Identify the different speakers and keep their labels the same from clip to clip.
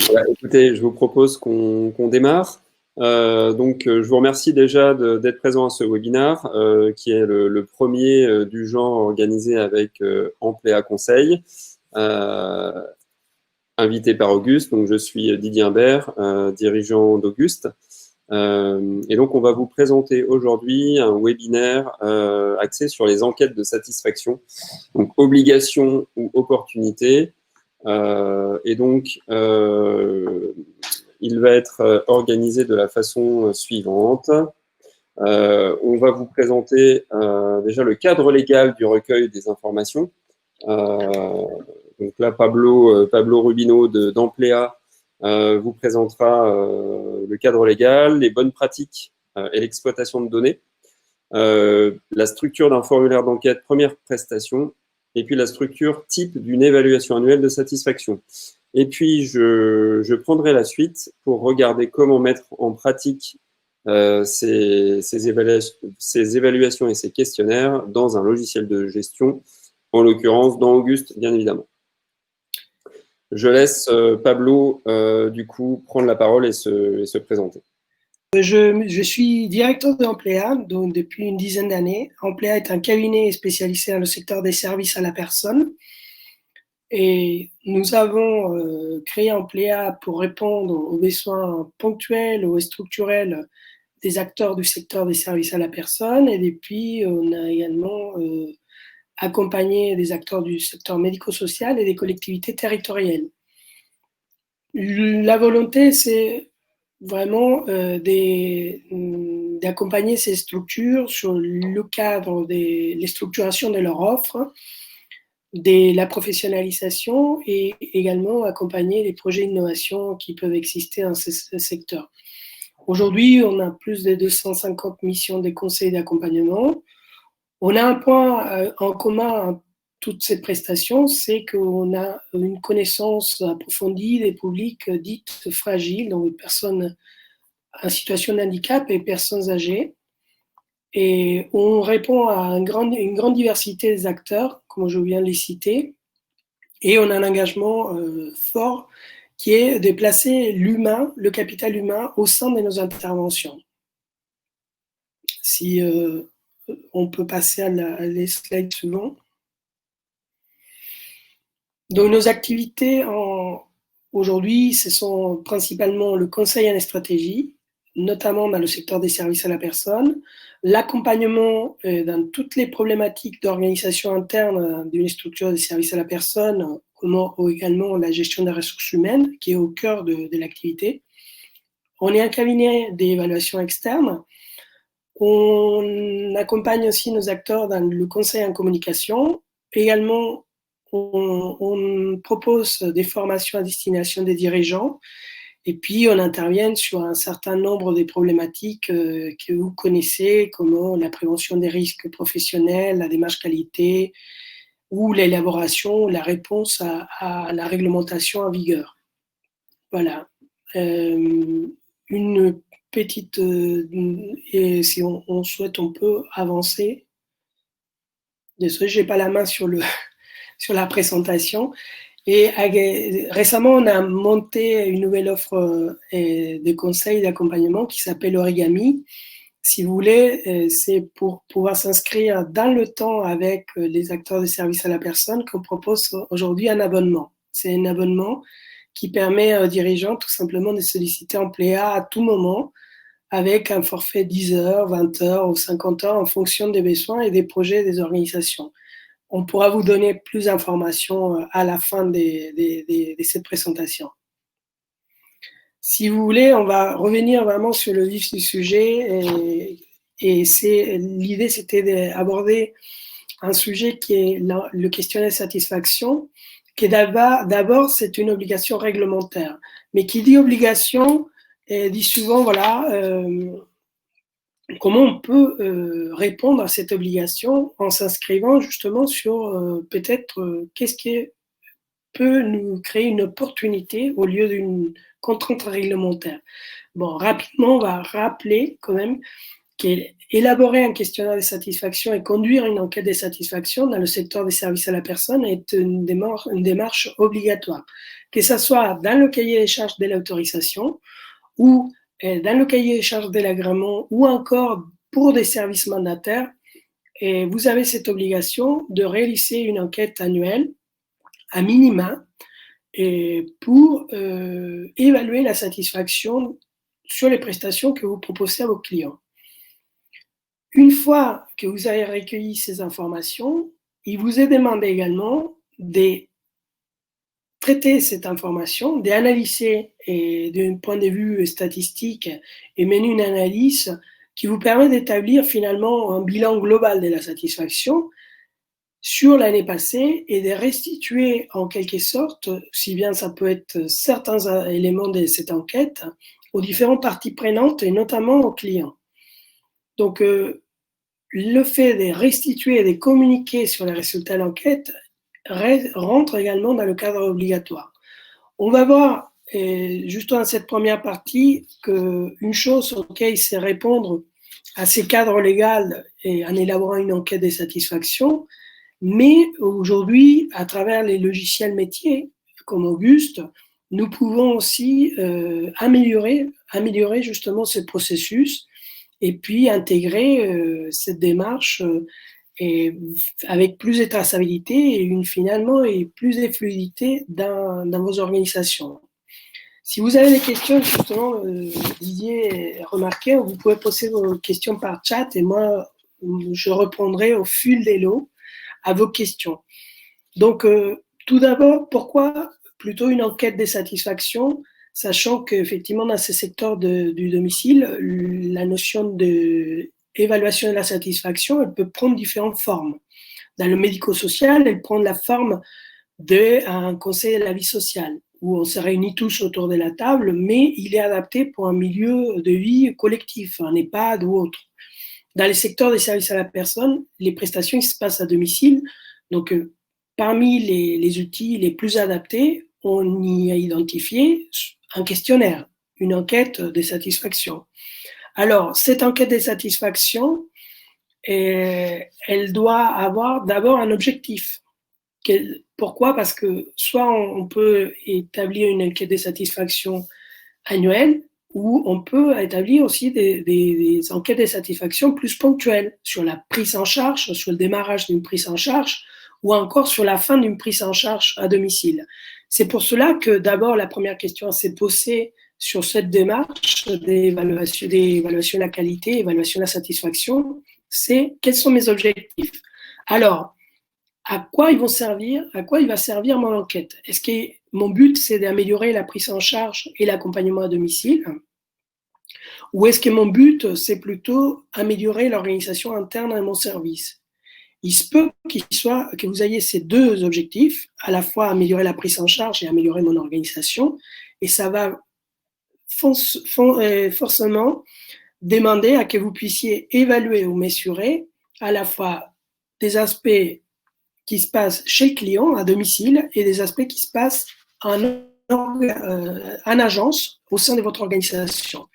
Speaker 1: Voilà, écoutez, je vous propose qu'on démarre. Je vous remercie déjà d'être présent à ce webinaire, qui est le premier du genre organisé avec Amplea Conseil, euh, invité par Auguste. Donc, je suis Didier Imbert, dirigeant d'Auguste. Et donc, on va vous présenter aujourd'hui un webinaire axé sur les enquêtes de satisfaction, donc obligation ou opportunité. Il va être organisé de la façon suivante. On va vous présenter déjà le cadre légal du recueil des informations. Donc là, Pablo Rubino d'Amplea vous présentera le cadre légal, les bonnes pratiques et l'exploitation de données, la structure d'un formulaire d'enquête, première prestation, et puis la structure type d'une évaluation annuelle de satisfaction. Et puis, je prendrai la suite pour regarder comment mettre en pratique ces évaluations et ces questionnaires dans un logiciel de gestion, en l'occurrence dans Auguste, bien évidemment. Je laisse Pablo, du coup, prendre la parole et se présenter.
Speaker 2: Je suis directeur d'Amplea donc depuis une dizaine d'années. Amplea est un cabinet spécialisé dans le secteur des services à la personne. Et nous avons créé Amplea pour répondre aux besoins ponctuels ou structurels des acteurs du secteur des services à la personne. Et depuis, on a également accompagné des acteurs du secteur médico-social et des collectivités territoriales. La volonté, c'est vraiment d'accompagner ces structures sur le cadre des structurations de leur offre, de la professionnalisation et également accompagner les projets d'innovation qui peuvent exister dans ce secteur. Aujourd'hui, on a plus de 250 missions de conseil d'accompagnement. On a un point en commun à toutes ces prestations, c'est qu'on a une connaissance approfondie des publics dites fragiles, donc les personnes en situation de handicap et personnes âgées. Et on répond à une grande diversité des acteurs, comme je viens de les citer, et on a un engagement fort qui est de placer l'humain, le capital humain, au centre de nos interventions. Si on peut passer à les slides suivants. Donc nos activités aujourd'hui, ce sont principalement le conseil en la stratégie, notamment dans le secteur des services à la personne, l'accompagnement dans toutes les problématiques d'organisation interne d'une structure de services à la personne, comme également la gestion des ressources humaines, qui est au cœur de l'activité. On est un cabinet d'évaluation externe. On accompagne aussi nos acteurs dans le conseil en communication. Également, on propose des formations à destination des dirigeants. Et puis, on intervient sur un certain nombre de problématiques que vous connaissez, comme la prévention des risques professionnels, la démarche qualité, ou l'élaboration, la réponse à la réglementation en vigueur. Voilà. Une petite... et si on souhaite, on peut avancer. Désolé, je n'ai pas la main sur la présentation. Et récemment, on a monté une nouvelle offre de conseils d'accompagnement qui s'appelle Origami. Si vous voulez, c'est pour pouvoir s'inscrire dans le temps avec les acteurs de services à la personne qu'on propose aujourd'hui un abonnement. C'est un abonnement qui permet aux dirigeants tout simplement de solliciter Amplea à tout moment avec un forfait 10 heures, 20 heures ou 50 heures en fonction des besoins et des projets des organisations. On pourra vous donner plus d'informations à la fin de cette présentation. Si vous voulez, on va revenir vraiment sur le vif du sujet. L'idée, c'était d'aborder un sujet qui est le questionnaire de satisfaction, qui d'abord, c'est une obligation réglementaire. Mais qui dit obligation, dit souvent, voilà, comment on peut répondre à cette obligation en s'inscrivant justement sur peut-être qu'est-ce qui peut nous créer une opportunité au lieu d'une contrainte réglementaire. Bon, rapidement, on va rappeler quand même que élaborer un questionnaire de satisfaction et conduire une enquête de satisfaction dans le secteur des services à la personne est une démarche obligatoire, que ce soit dans le cahier des charges de l'autorisation ou dans le cahier des charges de l'agrément ou encore pour des services mandataires. Et vous avez cette obligation de réaliser une enquête annuelle à minima et pour évaluer la satisfaction sur les prestations que vous proposez à vos clients. Une fois que vous avez recueilli ces informations, il vous est demandé également de traiter cette information, d'analyser d'un point de vue statistique et mener une analyse qui vous permet d'établir finalement un bilan global de la satisfaction sur l'année passée et de restituer en quelque sorte, si bien ça peut être certains éléments de cette enquête, aux différentes parties prenantes et notamment aux clients. Donc, le fait de restituer et de communiquer sur les résultats de l'enquête rentre également dans le cadre obligatoire. On va voir, juste dans cette première partie, qu'une chose sur laquelle c'est répondre à ces cadres légaux et en élaborant une enquête de satisfaction, mais aujourd'hui, à travers les logiciels métiers comme Auguste, nous pouvons aussi améliorer justement ce processus et puis intégrer cette démarche et avec plus de traçabilité et finalement plus de fluidité dans vos organisations. Si vous avez des questions, justement, Didier, remarquez, vous pouvez poser vos questions par chat et moi, je répondrai au fil de l'eau à vos questions. Donc, tout d'abord, pourquoi plutôt une enquête de satisfaction, sachant qu'effectivement, dans ce secteur du domicile, la notion d'évaluation de la satisfaction, elle peut prendre différentes formes. Dans le médico-social, elle prend la forme d'un conseil de la vie sociale, où on se réunit tous autour de la table, mais il est adapté pour un milieu de vie collectif, un EHPAD ou autre. Dans les secteurs des services à la personne, les prestations se passent à domicile, donc parmi les outils les plus adaptés, on y a identifié un questionnaire, une enquête de satisfaction. Alors, cette enquête de satisfaction, elle doit avoir d'abord un objectif. Pourquoi? Parce que soit on peut établir une enquête de satisfaction annuelle, ou on peut établir aussi des enquêtes de satisfaction plus ponctuelles sur la prise en charge, sur le démarrage d'une prise en charge, ou encore sur la fin d'une prise en charge à domicile. C'est pour cela que d'abord la première question s'est posée sur cette démarche d'évaluation de la qualité, évaluation de la satisfaction, c'est quels sont mes objectifs? Alors, à quoi ils vont servir, à quoi il va servir mon enquête? Est-ce que mon but, c'est d'améliorer la prise en charge et l'accompagnement à domicile? Ou est-ce que mon but, c'est plutôt améliorer l'organisation interne à mon service? Il se peut que vous ayez ces deux objectifs, à la fois améliorer la prise en charge et améliorer mon organisation, et ça va forcément demander à que vous puissiez évaluer ou mesurer à la fois des aspects qui se passent chez le client à domicile et des aspects qui se passent en agence au sein de votre organisation.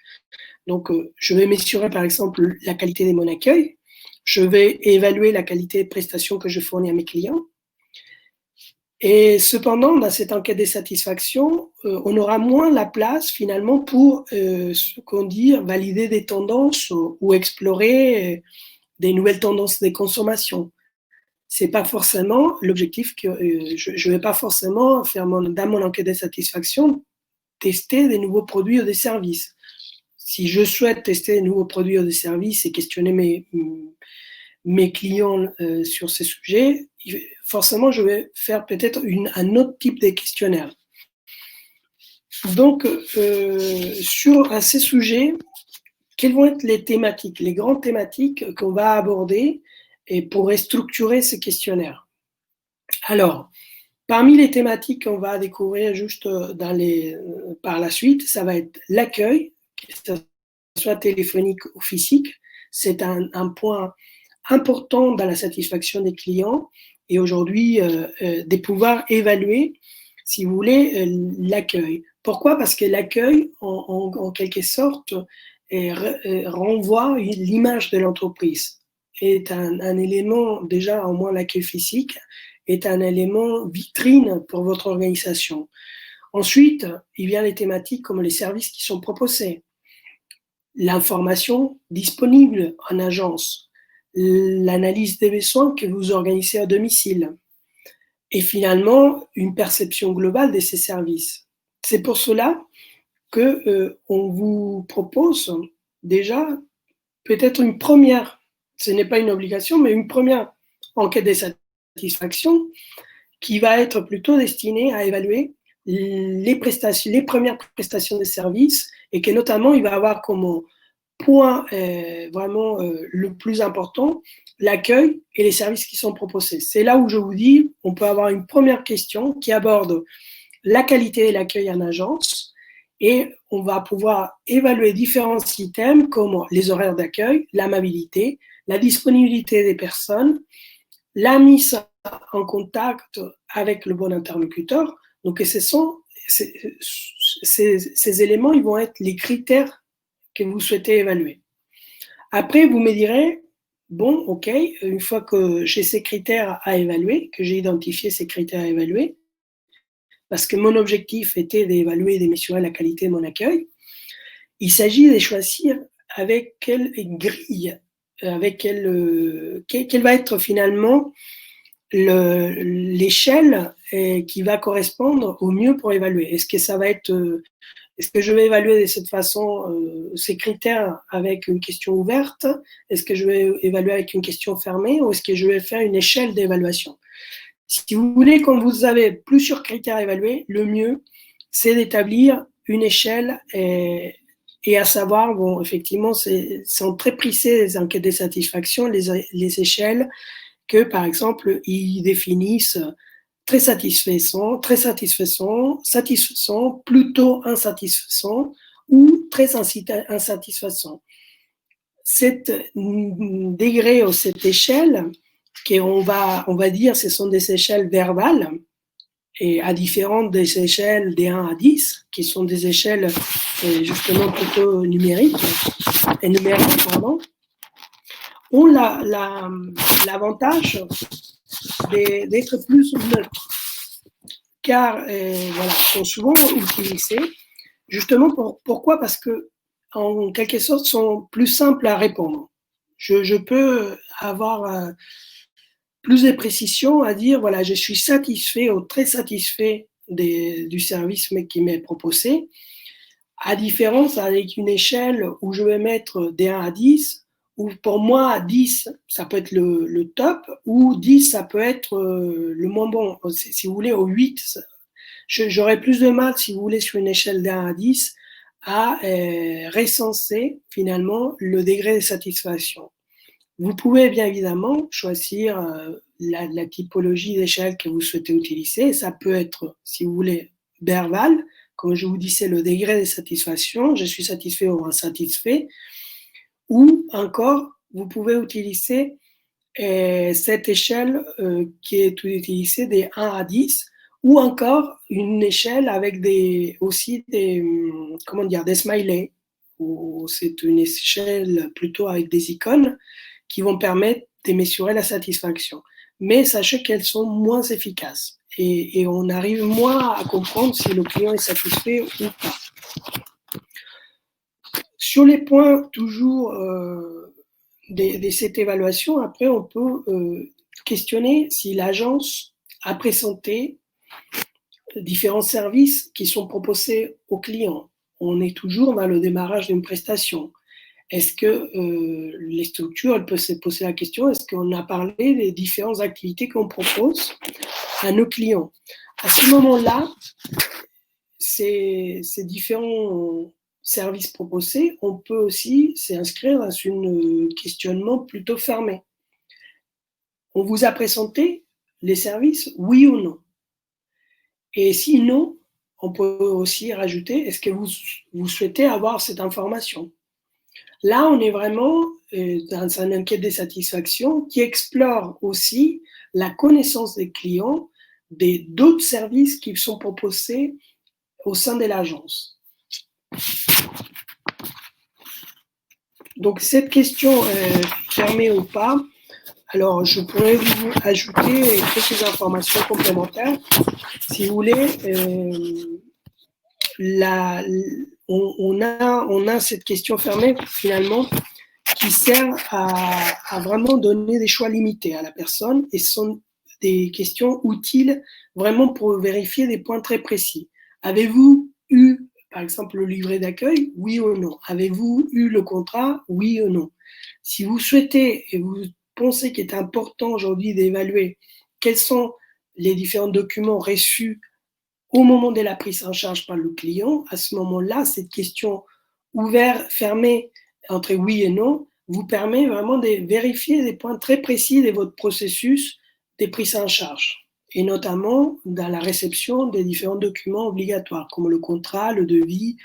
Speaker 2: Donc, je vais mesurer par exemple la qualité de mon accueil, je vais évaluer la qualité de prestations que je fournis à mes clients. Et cependant, dans cette enquête de satisfaction, on aura moins la place finalement pour ce qu'on dit valider des tendances ou explorer des nouvelles tendances de consommation. C'est pas forcément l'objectif que je vais pas forcément faire dans mon enquête de satisfaction tester des nouveaux produits ou des services. Si je souhaite tester des nouveaux produits ou des services et questionner mes clients sur ces sujets, forcément, je vais faire peut-être un autre type de questionnaire. Donc, à ces sujets, quelles vont être les thématiques, les grandes thématiques qu'on va aborder et pour structurer ces questionnaires? Alors, parmi les thématiques qu'on va découvrir juste par la suite, ça va être l'accueil, que ce soit téléphonique ou physique. C'est un point important dans la satisfaction des clients et aujourd'hui de pouvoir évaluer, si vous voulez, l'accueil. Pourquoi? Parce que l'accueil, en quelque sorte, renvoie l'image de l'entreprise. Est un élément, déjà au moins l'accueil physique, est un élément vitrine pour votre organisation. Ensuite, il y a les thématiques comme les services qui sont proposés, l'information disponible en agence, l'analyse des besoins que vous organisez à domicile et finalement une perception globale de ces services. C'est pour cela que on vous propose déjà peut-être une première, ce n'est pas une obligation, mais une première enquête de satisfaction qui va être plutôt destinée à évaluer les prestations, les premières prestations de services et que notamment il va avoir comme point vraiment le plus important l'accueil et les services qui sont proposés. C'est là où je vous dis, on peut avoir une première question qui aborde la qualité et l'accueil en agence et on va pouvoir évaluer différents items comme les horaires d'accueil, l'amabilité, la disponibilité des personnes, la mise en contact avec le bon interlocuteur. Donc, ces éléments, ils vont être les critères que vous souhaitez évaluer. Après, vous me direz, bon, ok, une fois que j'ai ces critères à évaluer, que j'ai identifié ces critères à évaluer, parce que mon objectif était d'évaluer et de mesurer la qualité de mon accueil, il s'agit de choisir avec quelle grille, avec quelle va être finalement l'échelle qui va correspondre au mieux pour évaluer. Est-ce que ça va être, est-ce que je vais évaluer de cette façon ces critères avec une question ouverte? Est-ce que je vais évaluer avec une question fermée ou est-ce que je vais faire une échelle d'évaluation? Si vous voulez, quand vous avez plusieurs critères à évaluer, le mieux, c'est d'établir une échelle et à savoir, bon, effectivement, sont très prisés les enquêtes de satisfaction, les échelles, que par exemple, ils définissent très satisfaisant, satisfaisant, plutôt insatisfaisant ou très insatisfaisant. Cet degré ou cette échelle, qu'on va dire ce sont des échelles verbales, et à différentes des échelles des 1 à 10, qui sont des échelles justement plutôt numériques, pardon, ont l'avantage d'être plus neutres, car voilà, sont souvent utilisés justement pourquoi? Parce que en quelque sorte sont plus simples à répondre. Je peux avoir plus de précision à dire voilà, je suis satisfait ou très satisfait du service qui m'est proposé, à différence avec une échelle où je vais mettre des 1 à 10, où pour moi 10 ça peut être le top, ou 10 ça peut être le moins bon. Si vous voulez, au 8, j'aurais plus de mal, si vous voulez, sur une échelle d'1 à 10, à recenser finalement le degré de satisfaction. Vous pouvez bien évidemment choisir la typologie d'échelle que vous souhaitez utiliser. Ça peut être, si vous voulez, verbal, comme je vous disais, le degré de satisfaction, je suis satisfait ou insatisfait, ou encore, vous pouvez utiliser cette échelle qui est utilisée des 1 à 10, ou encore une échelle avec aussi des smileys, ou c'est une échelle plutôt avec des icônes qui vont permettre de mesurer la satisfaction. Mais sachez qu'elles sont moins efficaces et on arrive moins à comprendre si le client est satisfait ou pas. Sur les points toujours de cette évaluation, après on peut questionner si l'agence a présenté différents services qui sont proposés aux clients. On est toujours dans le démarrage d'une prestation. Est-ce que les structures, elles peuvent se poser la question, est-ce qu'on a parlé des différentes activités qu'on propose à nos clients? À ce moment-là, ces différents services proposés, on peut aussi s'inscrire dans un questionnement plutôt fermé. On vous a présenté les services, oui ou non? Et si non, on peut aussi rajouter, est-ce que vous souhaitez avoir cette information? Là, on est vraiment dans une enquête de satisfaction qui explore aussi la connaissance des clients d'autres services qui sont proposés au sein de l'agence. Donc, cette question fermée ou pas, alors je pourrais vous ajouter quelques informations complémentaires. Si vous voulez, on a cette question fermée finalement qui sert à vraiment donner des choix limités à la personne et ce sont des questions utiles vraiment pour vérifier des points très précis. Avez-vous eu, par exemple, le livret d'accueil? Oui ou non? Avez-vous eu le contrat? Oui ou non? Si vous souhaitez et vous pensez qu'il est important aujourd'hui d'évaluer quels sont les différents documents reçus au moment de la prise en charge par le client, à ce moment-là, cette question ouverte, fermée entre oui et non, vous permet vraiment de vérifier des points très précis de votre processus de prise en charge, et notamment dans la réception des différents documents obligatoires, comme le contrat, le devis,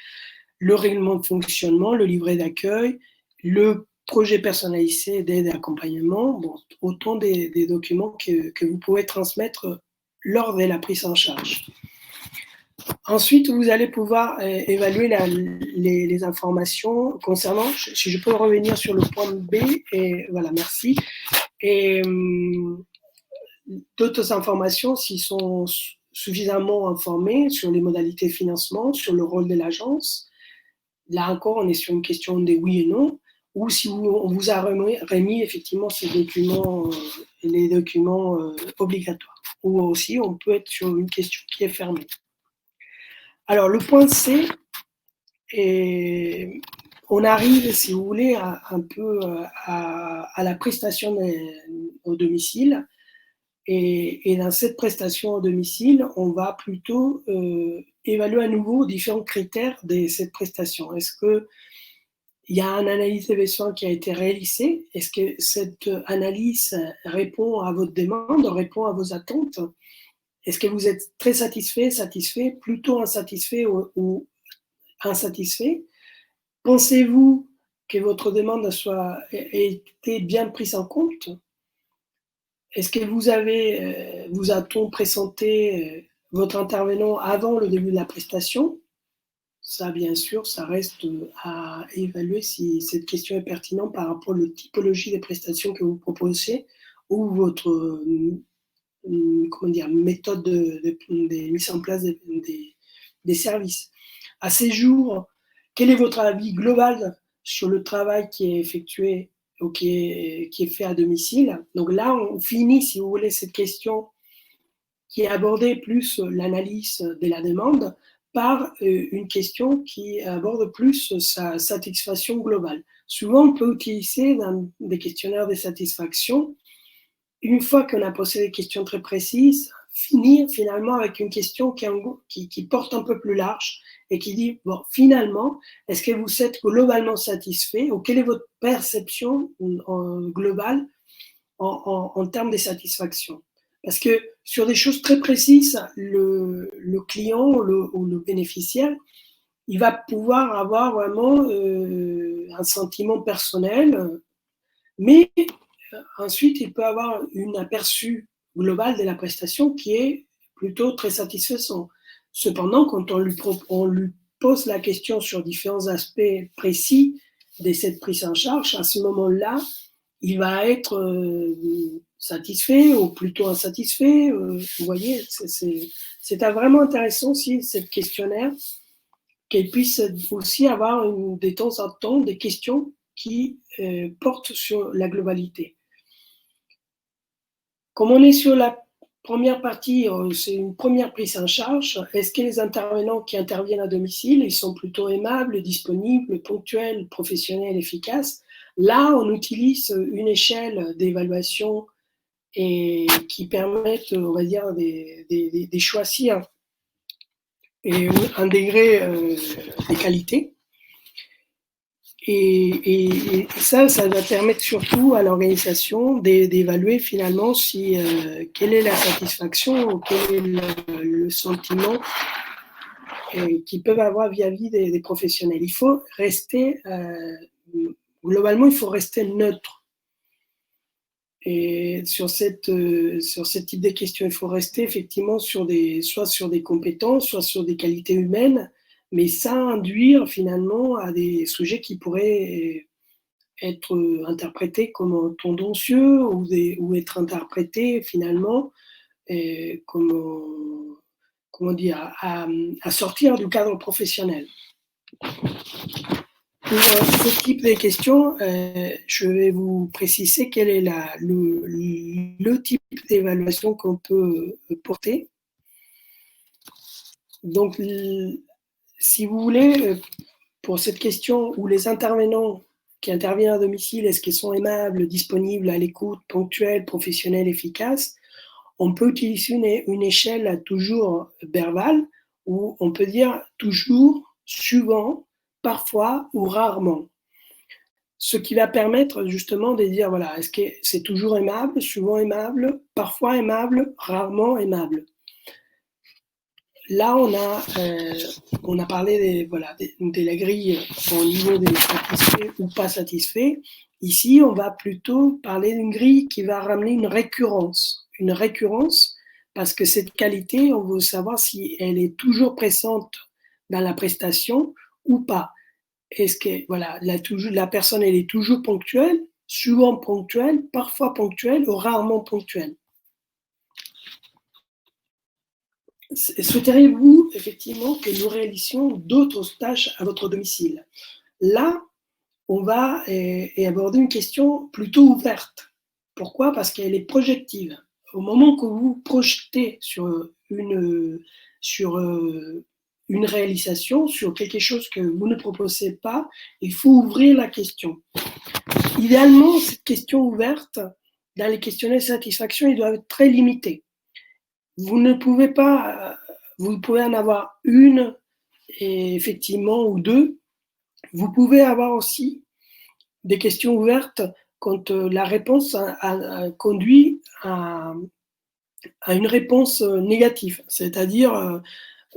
Speaker 2: le règlement de fonctionnement, le livret d'accueil, le projet personnalisé d'aide et d'accompagnement, bon, autant des documents que vous pouvez transmettre lors de la prise en charge. Ensuite, vous allez pouvoir évaluer les informations concernant, si je peux revenir sur le point B, et voilà, merci. Et d'autres informations, s'ils sont suffisamment informés sur les modalités de financement, sur le rôle de l'agence. Là encore, on est sur une question de oui et non, ou si on vous a remis effectivement ces documents, les documents obligatoires. Ou aussi, on peut être sur une question qui est fermée. Alors, le point C, et on arrive, si vous voulez, un peu à la prestation au domicile. Et dans cette prestation au domicile, on va plutôt évaluer à nouveau différents critères de cette prestation. Est-ce qu'il y a une analyse des besoins qui a été réalisée? Est-ce que cette analyse répond à votre demande, répond à vos attentes? Est-ce que vous êtes très satisfait, plutôt insatisfait ou insatisfait? Pensez-vous que votre demande ait été bien prise en compte? Est-ce que vous a-t-on présenté votre intervenant avant le début de la prestation? Ça, bien sûr, ça reste à évaluer si cette question est pertinente par rapport à la typologie des prestations que vous proposez ou votre méthode de mise en place des services. À ces jours, quel est votre avis global sur le travail qui est effectué ou qui est fait à domicile? Donc là, on finit, si vous voulez, cette question qui est abordée plus l'analyse de la demande par une question qui aborde plus sa satisfaction globale. Souvent, on peut utiliser dans des questionnaires de satisfaction, une fois qu'on a posé des questions très précises, finir finalement avec une question qui porte un peu plus large et qui dit, bon, finalement, est-ce que vous êtes globalement satisfait ou quelle est votre perception globale en termes de satisfaction? Parce que sur des choses très précises, le client ou le bénéficiaire, il va pouvoir avoir vraiment un sentiment personnel, mais ensuite, il peut avoir un aperçu global de la prestation qui est plutôt très satisfaisant. Cependant, quand on lui pose la question sur différents aspects précis de cette prise en charge, à ce moment-là, il va être satisfait ou plutôt insatisfait. Vous voyez, c'est vraiment intéressant aussi, cette questionnaire, qu'elle puisse aussi avoir de temps en temps des questions qui portent sur la globalité. Comme on est sur la première partie, c'est une première prise en charge. Est-ce que les intervenants qui interviennent à domicile, ils sont plutôt aimables, disponibles, ponctuels, professionnels, efficaces? Là, on utilise une échelle d'évaluation et qui permettent, on va dire, de choisir un degré de qualité. Et ça va permettre surtout à l'organisation d'évaluer finalement quelle est la satisfaction ou quel est le sentiment qu'ils peuvent avoir vis-à-vis des professionnels. Il faut rester, globalement, il faut rester neutre. Et sur ce type de questions, il faut rester effectivement soit sur des compétences, soit sur des qualités humaines, mais sans induire finalement à des sujets qui pourraient être interprété comme un tendancieux ou être interprété finalement comme, comment dire, à sortir du cadre professionnel. Pour ce type de questions, je vais vous préciser quel est le type d'évaluation qu'on peut porter. Donc, si vous voulez, pour cette question où les intervenants qui interviennent à domicile, est-ce qu'ils sont aimables, disponibles, à l'écoute, ponctuels, professionnels, efficaces, on peut utiliser une échelle toujours verbale où on peut dire toujours, souvent, parfois ou rarement. Ce qui va permettre justement de dire, voilà, est-ce que c'est toujours aimable, souvent aimable, parfois aimable, rarement aimable. Là, on a parlé de la grille au niveau des satisfaits ou pas satisfaits. Ici, on va plutôt parler d'une grille qui va ramener une récurrence. Une récurrence parce que cette qualité, on veut savoir si elle est toujours présente dans la prestation ou pas. Est-ce que voilà, la personne elle est toujours ponctuelle, souvent ponctuelle, parfois ponctuelle ou rarement ponctuelle. Souhaiteriez-vous effectivement que nous réalisions d'autres tâches à votre domicile? Là, on va aborder une question plutôt ouverte. Pourquoi? Parce qu'elle est projective. Au moment que vous projetez sur une réalisation, sur quelque chose que vous ne proposez pas, il faut ouvrir la question. Idéalement, cette question ouverte, dans les questionnaires de satisfaction, ils doivent être très limités. Vous ne pouvez pas, vous pouvez en avoir une, effectivement, ou deux. Vous pouvez avoir aussi des questions ouvertes quand la réponse a conduit à une réponse négative. C'est-à-dire,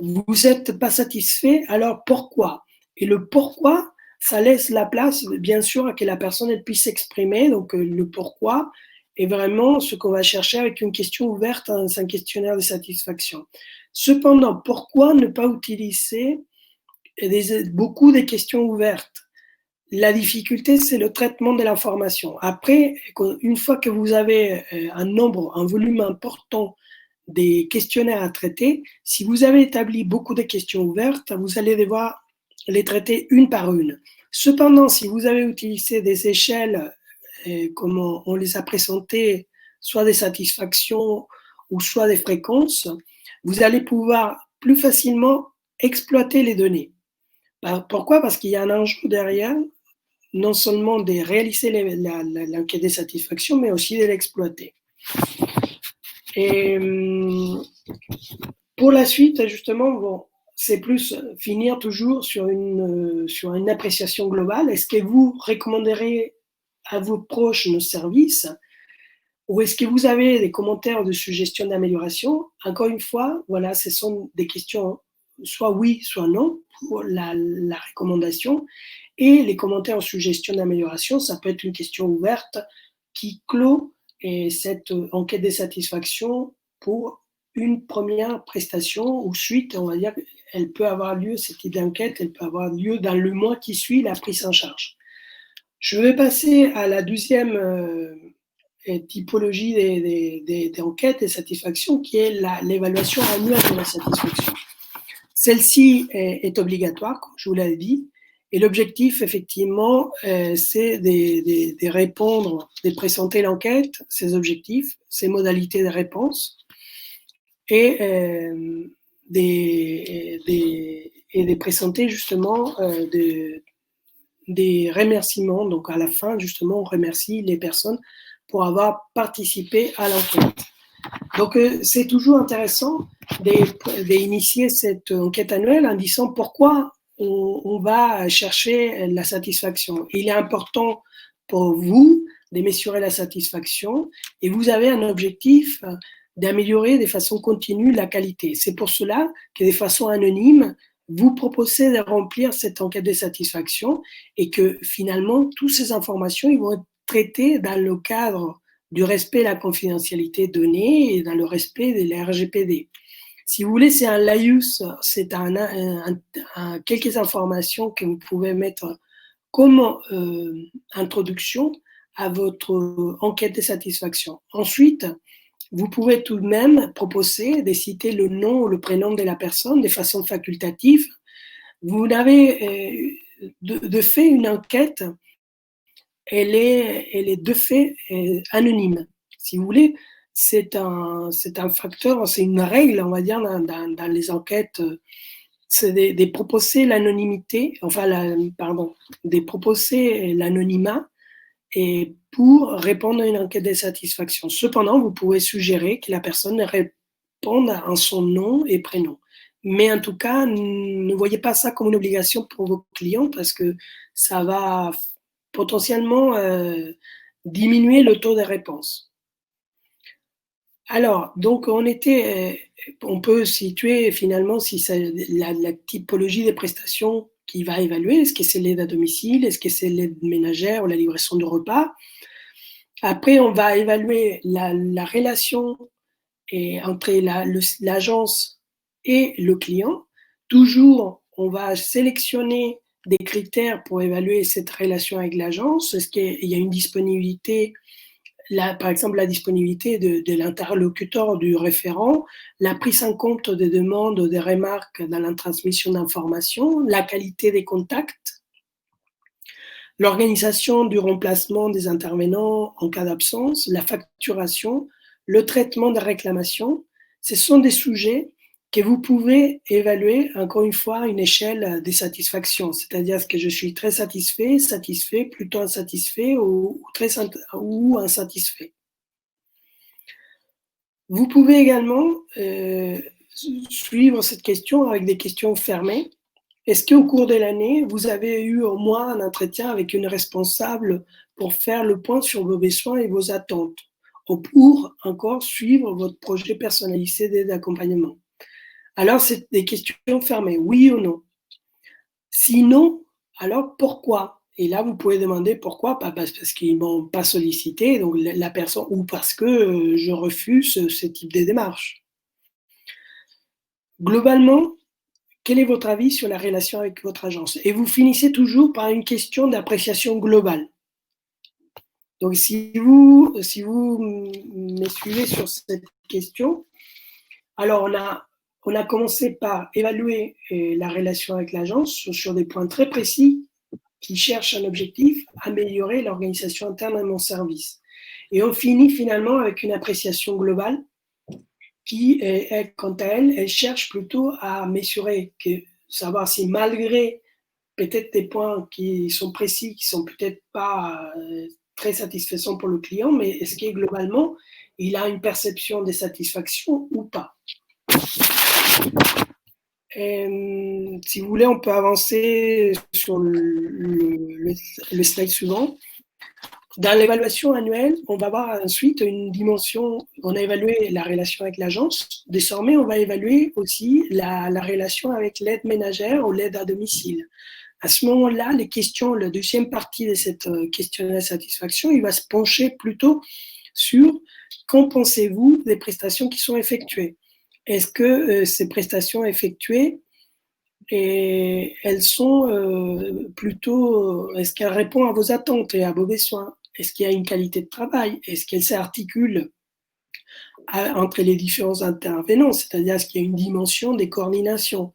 Speaker 2: vous n'êtes pas satisfait, alors pourquoi? Et le pourquoi, ça laisse la place, bien sûr, à que la personne elle puisse s'exprimer. Donc, le pourquoi est vraiment ce qu'on va chercher avec une question ouverte dans un questionnaire de satisfaction. Cependant, pourquoi ne pas utiliser beaucoup de questions ouvertes? La difficulté, c'est le traitement de l'information. Après, une fois que vous avez un volume important des questionnaires à traiter, si vous avez établi beaucoup de questions ouvertes, vous allez devoir les traiter une par une. Cependant, si vous avez utilisé des échelles, comme on les a présentées, soit des satisfactions ou soit des fréquences, vous allez pouvoir plus facilement exploiter les données. Pourquoi? Parce qu'il y a un enjeu derrière, non seulement de réaliser l'enquête de satisfaction, mais aussi de l'exploiter. Et pour la suite, justement, bon, c'est plus finir toujours sur une appréciation globale. Est-ce que vous recommanderez à vos proches nos services ou est-ce que vous avez des commentaires de suggestions d'amélioration? Encore une fois, voilà, ce sont des questions soit oui, soit non pour la recommandation. Et les commentaires ou suggestions d'amélioration, ça peut être une question ouverte qui clôt cette enquête de satisfaction pour une première prestation ou suite, on va dire, elle peut avoir lieu, cette type d'enquête, elle peut avoir lieu dans le mois qui suit la prise en charge. Je vais passer à la deuxième typologie des enquêtes de satisfaction qui est l'évaluation annuelle de la satisfaction. Celle-ci est obligatoire, comme je vous l'avais dit, et l'objectif, effectivement, c'est de répondre, de présenter l'enquête, ses objectifs, ses modalités de réponse, et de présenter justement des remerciements. Donc, à la fin, justement, on remercie les personnes pour avoir participé à l'enquête. Donc, c'est toujours intéressant d'initier cette enquête annuelle en disant pourquoi on va chercher la satisfaction. Il est important pour vous de mesurer la satisfaction et vous avez un objectif d'améliorer de façon continue la qualité. C'est pour cela que de façon anonyme, vous proposez de remplir cette enquête de satisfaction et que finalement, toutes ces informations ils vont être traitées dans le cadre du respect de la confidentialité donnée et dans le respect de la RGPD. Si vous voulez, c'est un laïus, c'est quelques informations que vous pouvez mettre comme introduction à votre enquête de satisfaction. Ensuite, vous pouvez tout de même proposer de citer le nom ou le prénom de la personne de façon facultative. Vous avez de fait une enquête, elle est de fait anonyme. Si vous voulez, c'est un facteur, c'est une règle, on va dire, dans les enquêtes, c'est de proposer l'anonymité, de proposer l'anonymat et pour répondre à une enquête de satisfaction. Cependant, vous pouvez suggérer que la personne réponde en son nom et prénom. Mais en tout cas, ne voyez pas ça comme une obligation pour vos clients parce que ça va potentiellement diminuer le taux de réponse. Alors, donc on peut situer finalement si c'est la typologie des prestations qui va évaluer. Est-ce que c'est l'aide à domicile? Est-ce que c'est l'aide ménagère ou la livraison de repas? Après, on va évaluer la relation entre l'agence et le client. Toujours, on va sélectionner des critères pour évaluer cette relation avec l'agence. Est-ce qu'il y a une disponibilité, par exemple la disponibilité de l'interlocuteur, du référent, la prise en compte des demandes, des remarques dans la transmission d'informations, la qualité des contacts, l'organisation du remplacement des intervenants en cas d'absence, la facturation, le traitement des réclamations. Ce sont des sujets que vous pouvez évaluer, encore une fois, à une échelle de satisfaction. C'est-à-dire est-ce que je suis très satisfait, plutôt insatisfait ou insatisfait. Vous pouvez également suivre cette question avec des questions fermées. Est-ce qu'au cours de l'année, vous avez eu au moins un entretien avec une responsable pour faire le point sur vos besoins et vos attentes, ou pour encore suivre votre projet personnalisé d'accompagnement? Alors, c'est des questions fermées, oui ou non. Sinon, alors pourquoi? Et là, vous pouvez demander pourquoi, parce qu'ils ne m'ont pas sollicité, donc la personne, ou parce que je refuse ce type de démarche. Globalement, quel est votre avis sur la relation avec votre agence? Et vous finissez toujours par une question d'appréciation globale. Donc, si vous me suivez sur cette question, alors on a commencé par évaluer la relation avec l'agence sur des points très précis qui cherchent un objectif, améliorer l'organisation interne de mon service. Et on finit finalement avec une appréciation globale qui, quant à elle, elle cherche plutôt à mesurer, savoir si malgré peut-être des points qui sont précis, qui sont peut-être pas très satisfaisants pour le client, mais est-ce que globalement, il a une perception de satisfaction ou pas? Si vous voulez, on peut avancer sur le slide suivant. Dans l'évaluation annuelle, on va voir ensuite une dimension, on a évalué la relation avec l'agence, désormais on va évaluer aussi la relation avec l'aide ménagère ou l'aide à domicile. À ce moment-là, les questions, la deuxième partie de cette questionnaire de satisfaction, il va se pencher plutôt sur qu'en pensez-vous des prestations qui sont effectuées? Est-ce que ces prestations effectuées, elles sont plutôt, est-ce qu'elles répondent à vos attentes et à vos besoins? Est-ce qu'il y a une qualité de travail? Est-ce qu'elles s'articulent entre les différents intervenants? C'est-à-dire, est-ce qu'il y a une dimension des coordinations?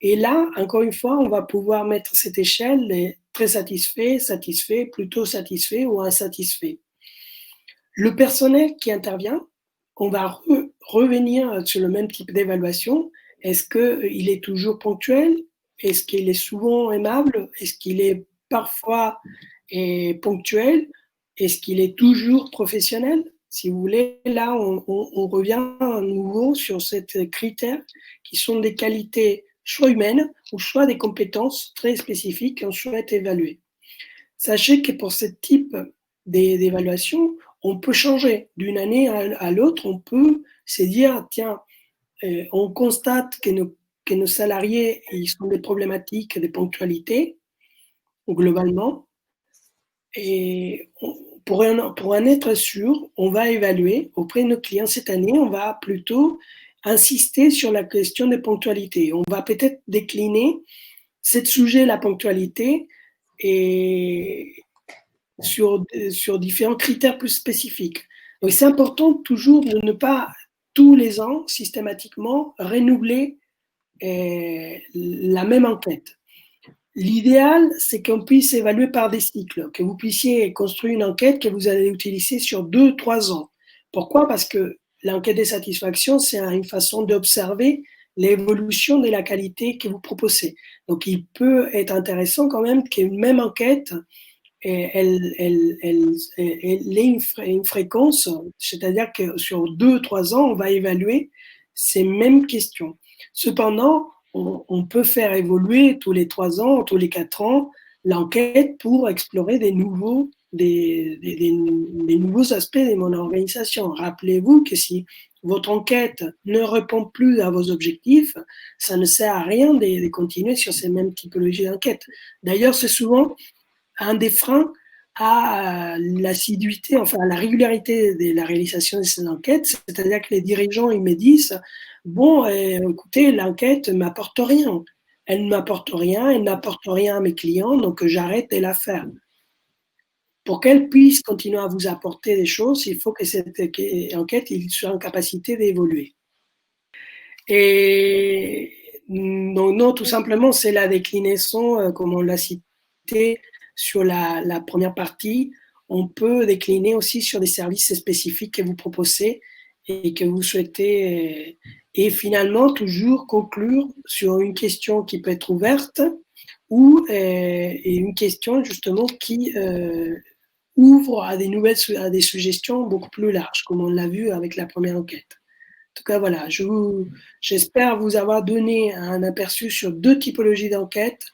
Speaker 2: Et là, encore une fois, on va pouvoir mettre cette échelle de très satisfait, plutôt satisfait ou insatisfait. Le personnel qui intervient, on va revenir sur le même type d'évaluation. Est-ce qu'il est toujours ponctuel? Est-ce qu'il est souvent aimable? Est-ce qu'il est parfois ponctuel? Est-ce qu'il est toujours professionnel? Si vous voulez, là, on revient à nouveau sur ces critères qui sont des qualités soit humaines ou soit des compétences très spécifiques qu'on souhaite évaluer. Sachez que pour ce type d'évaluation, on peut changer d'une année à l'autre. On peut se dire, tiens, on constate que nos salariés, ils ont des problématiques de ponctualité, globalement. Et pour en être sûr, on va évaluer auprès de nos clients cette année, on va plutôt insister sur la question de ponctualité. On va peut-être décliner ce sujet, la ponctualité, et sur différents critères plus spécifiques. Donc, c'est important toujours de ne pas, tous les ans, systématiquement, renouveler la même enquête. L'idéal, c'est qu'on puisse évaluer par des cycles, que vous puissiez construire une enquête que vous allez utiliser sur 2-3 ans. Pourquoi? Parce que l'enquête de satisfaction, c'est une façon d'observer l'évolution de la qualité que vous proposez. Donc, il peut être intéressant quand même qu'une même enquête, elle ait une fréquence, c'est-à-dire que sur 2-3 ans, on va évaluer ces mêmes questions. Cependant, on peut faire évoluer tous les 3 ans, tous les 4 ans, l'enquête pour explorer des nouveaux aspects de mon organisation. Rappelez-vous que si votre enquête ne répond plus à vos objectifs, ça ne sert à rien de continuer sur ces mêmes typologies d'enquête. D'ailleurs, c'est souvent un des freins à l'assiduité, enfin à la régularité de la réalisation de ces enquêtes, c'est-à-dire que les dirigeants, ils me disent, bon, écoutez, l'enquête ne m'apporte rien. Elle ne m'apporte rien, elle n'apporte rien à mes clients, donc j'arrête de la faire. Pour qu'elle puisse continuer à vous apporter des choses, il faut que cette enquête soit en capacité d'évoluer. Et donc, non, tout simplement, c'est la déclinaison, comme on l'a cité, sur la première partie. On peut décliner aussi sur des services spécifiques que vous proposez et que vous souhaitez. Et finalement, toujours conclure sur une question qui peut être ouverte ou une question justement qui ouvre à à des suggestions beaucoup plus larges, comme on l'a vu avec la première enquête. En tout cas, voilà, j'espère vous avoir donné un aperçu sur 2 typologies d'enquêtes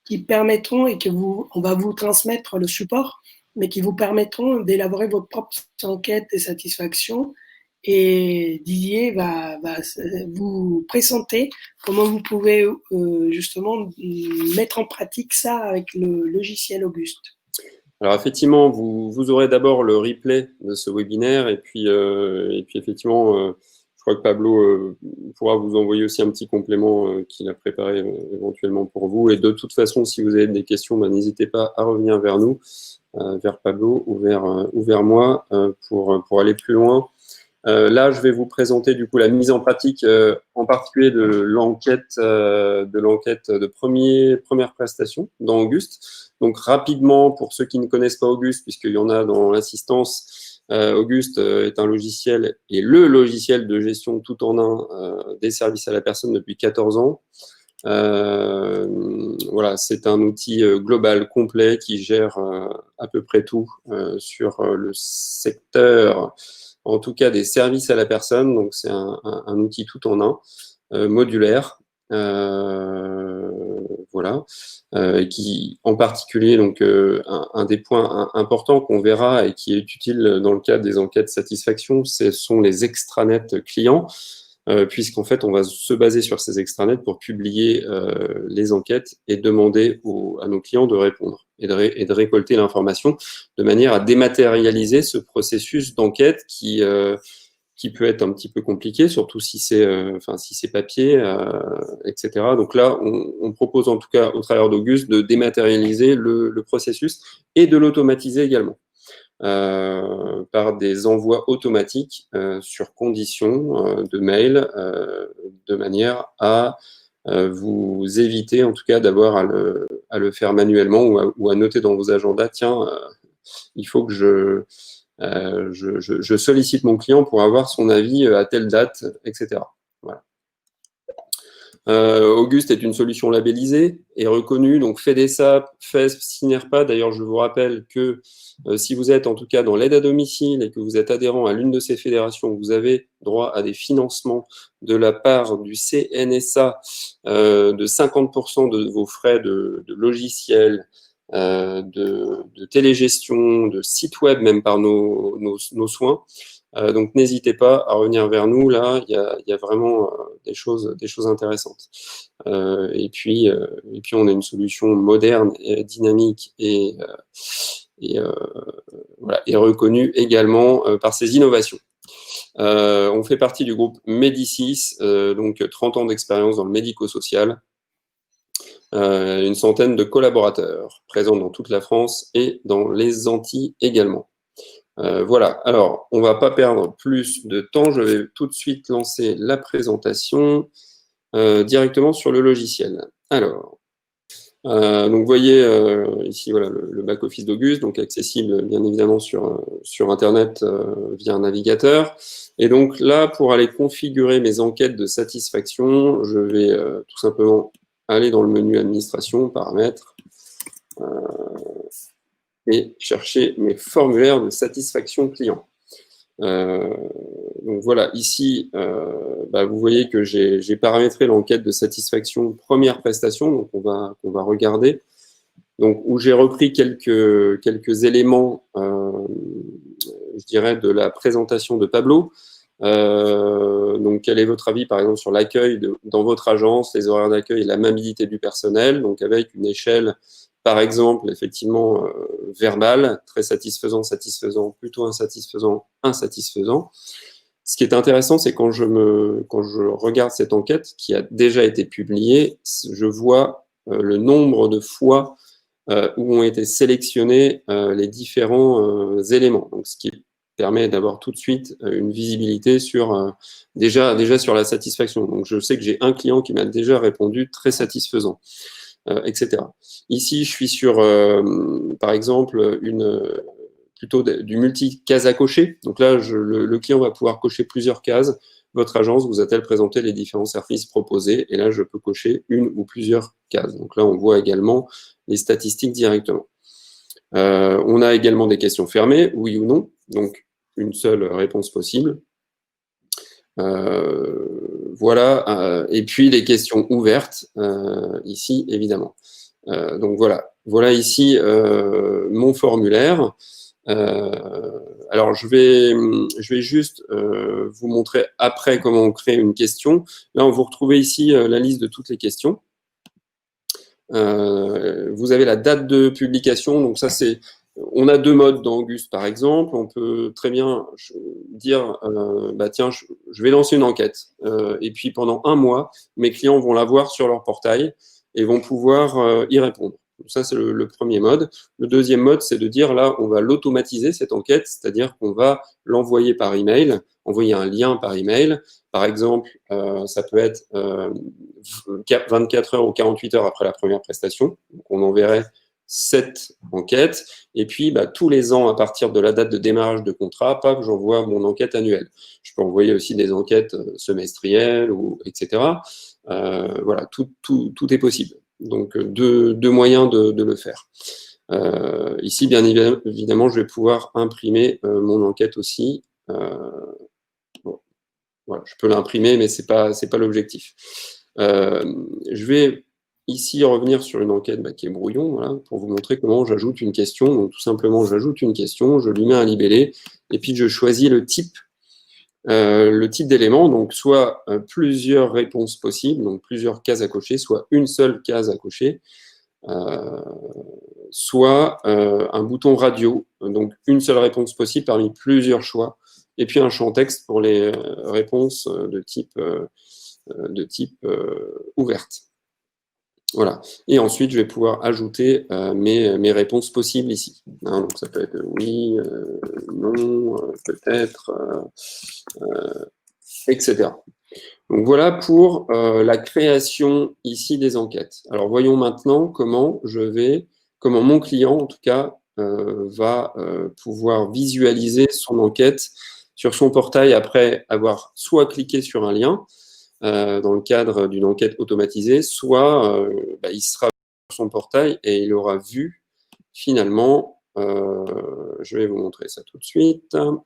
Speaker 2: qui permettront, et on va vous transmettre le support, mais qui vous permettront d'élaborer vos propres enquêtes de satisfaction. Et Didier va vous présenter comment vous pouvez justement mettre en pratique ça avec le logiciel Auguste.
Speaker 1: Alors effectivement, vous aurez d'abord le replay de ce webinaire et puis effectivement, je crois que Pablo pourra vous envoyer aussi un petit complément qu'il a préparé éventuellement pour vous. Et de toute façon, si vous avez des questions, n'hésitez pas à revenir vers nous, vers Pablo ou vers moi pour aller plus loin. Là, je vais vous présenter du coup la mise en pratique, en particulier de l'enquête de première prestation dans Auguste. Donc rapidement, pour ceux qui ne connaissent pas Auguste, puisqu'il y en a dans l'assistance, Auguste est un logiciel et le logiciel de gestion tout en un des services à la personne depuis 14 ans. Voilà, c'est un outil global, complet, qui gère à peu près tout sur le secteur, en tout cas des services à la personne. Donc c'est un outil tout en un, modulaire, voilà, qui en particulier, donc un des points importants qu'on verra et qui est utile dans le cadre des enquêtes satisfaction, ce sont les extranets clients. Puisqu'en fait, on va se baser sur ces extranets pour publier les enquêtes et demander à nos clients de répondre et de récolter l'information de manière à dématérialiser ce processus d'enquête qui peut être un petit peu compliqué, surtout si c'est papier, etc. Donc là, on propose en tout cas au travers d'Auguste de dématérialiser le processus et de l'automatiser également. Par des envois automatiques sur condition de mail, de manière à vous éviter en tout cas d'avoir à le faire manuellement ou à noter dans vos agendas, tiens, il faut que je sollicite mon client pour avoir son avis à telle date, etc. Voilà. Auguste est une solution labellisée et reconnue, donc FEDESA, FESP, SINERPA. D'ailleurs, je vous rappelle que si vous êtes en tout cas dans l'aide à domicile et que vous êtes adhérent à l'une de ces fédérations, vous avez droit à des financements de la part du CNSA de 50% de vos frais de logiciels, de télégestion, de site web, même par nos soins. Donc n'hésitez pas à revenir vers nous. Là, il y a vraiment des choses intéressantes. Et puis on a une solution moderne, et dynamique voilà, et reconnue également par ses innovations. On fait partie du groupe Médicis, donc 30 ans d'expérience dans le médico-social. une centaine de collaborateurs présents dans toute la France et dans les Antilles également. Voilà, alors on ne va pas perdre plus de temps, je vais tout de suite lancer la présentation directement sur le logiciel. Alors, donc vous voyez ici voilà, le back-office d'Auguste, donc accessible bien évidemment sur Internet via un navigateur. Et donc là, pour aller configurer mes enquêtes de satisfaction, je vais tout simplement aller dans le menu administration, paramètres, et chercher mes formulaires de satisfaction client. Donc voilà, ici, vous voyez que j'ai paramétré l'enquête de satisfaction première prestation, donc on va regarder, donc où j'ai repris quelques éléments, je dirais, de la présentation de Pablo. Donc quel est votre avis, par exemple, sur l'accueil dans votre agence, les horaires d'accueil et la maniabilité du personnel, donc avec une échelle, par exemple, effectivement, verbale, très satisfaisant, satisfaisant, plutôt insatisfaisant, insatisfaisant. Ce qui est intéressant, c'est quand je regarde cette enquête qui a déjà été publiée, je vois le nombre de fois où ont été sélectionnés les différents éléments. Donc, ce qui permet d'avoir tout de suite une visibilité sur déjà sur la satisfaction. Donc, je sais que j'ai un client qui m'a déjà répondu très satisfaisant, etc. Ici, je suis sur, par exemple, plutôt du multi-case à cocher. Donc là, le client va pouvoir cocher plusieurs cases. Votre agence vous a-t-elle présenté les différents services proposés? Et là, je peux cocher une ou plusieurs cases. Donc là, on voit également les statistiques directement. On a également des questions fermées, oui ou non. Donc, une seule réponse possible. Voilà. Et puis, les questions ouvertes, ici, évidemment. Donc, voilà ici mon formulaire. Alors, je vais juste vous montrer après comment on crée une question. Là, on vous retrouvez ici la liste de toutes les questions. Vous avez la date de publication. Donc, ça, on a deux modes dans Auguste, par exemple. On peut très bien dire, tiens, je vais lancer une enquête. Et puis, pendant un mois, mes clients vont la voir sur leur portail et vont pouvoir y répondre. Donc ça, c'est le premier mode. Le deuxième mode, c'est de dire, là, on va l'automatiser, cette enquête, c'est-à-dire qu'on va l'envoyer par email, envoyer un lien par email. Par exemple, ça peut être 24 heures ou 48 heures après la première prestation. Donc, on enverrait cette enquête. Et puis, tous les ans, à partir de la date de démarrage de contrat, j'envoie mon enquête annuelle. Je peux envoyer aussi des enquêtes semestrielles, etc. Voilà, tout est possible. Donc, deux moyens de le faire. Ici, bien évidemment, je vais pouvoir imprimer mon enquête aussi. Voilà, je peux l'imprimer, mais c'est pas l'objectif. Je vais ici revenir sur une enquête qui est brouillon, voilà, pour vous montrer comment j'ajoute une question. Donc, tout simplement, j'ajoute une question, je lui mets un libellé, et puis je choisis le type d'élément, donc soit plusieurs réponses possibles, donc plusieurs cases à cocher, soit une seule case à cocher, soit un bouton radio, donc une seule réponse possible parmi plusieurs choix, et puis un champ texte pour les réponses de type ouverte. Voilà. Et ensuite, je vais pouvoir ajouter mes réponses possibles ici. Hein, donc, ça peut être oui, non, peut-être, etc. Donc, voilà pour la création ici des enquêtes. Alors, voyons maintenant comment mon client, en tout cas, va pouvoir visualiser son enquête sur son portail après avoir soit cliqué sur un lien, dans le cadre d'une enquête automatisée, soit il sera sur son portail et il aura vu finalement, je vais vous montrer ça tout de suite. Donc,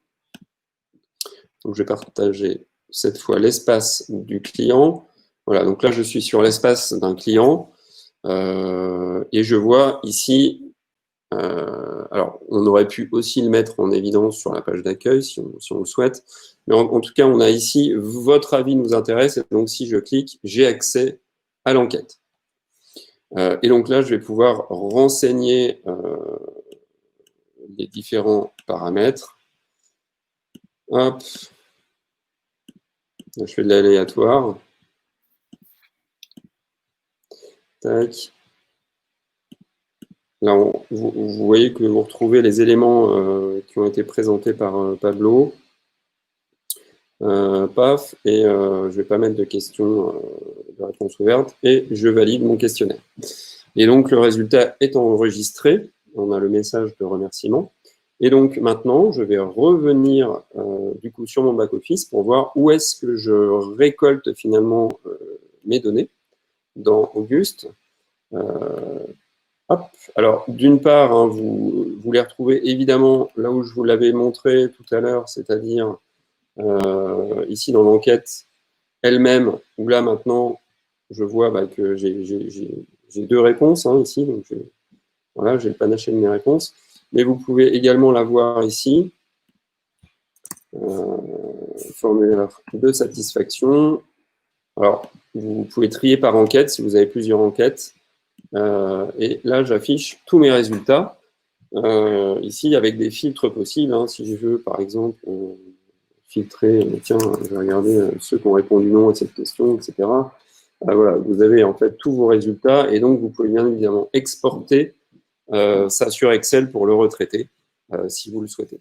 Speaker 1: je vais partager cette fois l'espace du client. Voilà, donc là, je suis sur l'espace d'un client et je vois ici, alors, on aurait pu aussi le mettre en évidence sur la page d'accueil si on le souhaite. Mais en tout cas, on a ici, votre avis nous intéresse. Et donc, si je clique, j'ai accès à l'enquête. Et donc là, je vais pouvoir renseigner les différents paramètres. Hop. Je fais de l'aléatoire. Tac. Là, vous voyez que vous retrouvez les éléments qui ont été présentés par Pablo. Paf, et je ne vais pas mettre de questions de réponse ouverte, et je valide mon questionnaire. Et donc, le résultat est enregistré. On a le message de remerciement. Et donc, maintenant, je vais revenir du coup sur mon back-office pour voir où est-ce que je récolte finalement mes données dans Auguste. Hop. Alors, d'une part, hein, vous les retrouvez évidemment là où je vous l'avais montré tout à l'heure, c'est-à-dire ici dans l'enquête elle-même, où là maintenant, je vois que j'ai 2 réponses hein, ici, donc voilà, j'ai le panaché de mes réponses. Mais vous pouvez également la voir ici, formulaire de satisfaction. Alors, vous pouvez trier par enquête si vous avez plusieurs enquêtes. Et là, j'affiche tous mes résultats. Ici, avec des filtres possibles. Hein, si je veux, par exemple, filtrer, tiens, je vais regarder ceux qui ont répondu non à cette question, etc. Voilà, vous avez en fait tous vos résultats et donc vous pouvez bien évidemment exporter ça sur Excel pour le retraiter si vous le souhaitez.